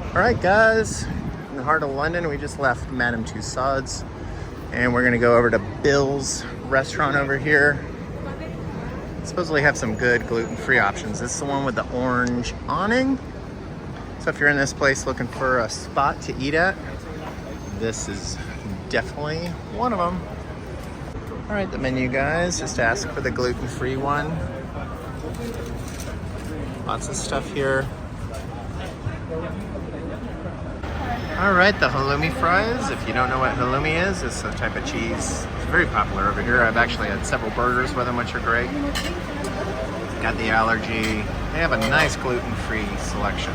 All right, guys, in the heart of London, we just left Madame Tussauds, and we're gonna go over to Bill's restaurant over here. Supposedly have some good gluten-free options. This is the one with the orange awning. So if you're in this place looking for a spot to eat at, this is definitely one of them. All right, the menu, guys, just ask for the gluten-free one. Lots of stuff here. All right, the halloumi fries. If you don't know what halloumi is, it's a type of cheese. It's very popular over here. I've actually had several burgers with them, which are great. Got the allergy. They have a nice gluten-free selection.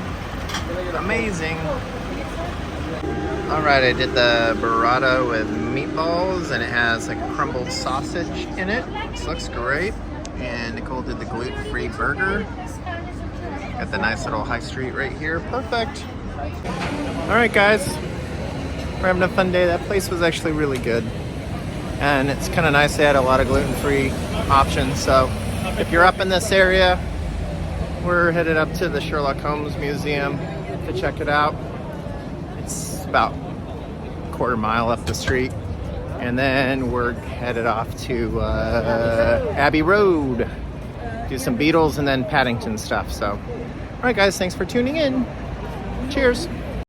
Amazing. All right, I did the burrata with meatballs, and it has like a crumbled sausage in it. This looks great. And Nicole did the gluten-free burger. Got the nice little high street right here. Perfect. All right, guys, we're having a fun day. That place was actually really good, and it's kind of nice. They had a lot of gluten-free options. So if you're up in this area, we're headed up to the Sherlock Holmes Museum to check it out. It's about a quarter mile up the street, and then we're headed off to Abbey Road, do some Beatles and then Paddington stuff. So all right, guys, thanks for tuning in. Cheers.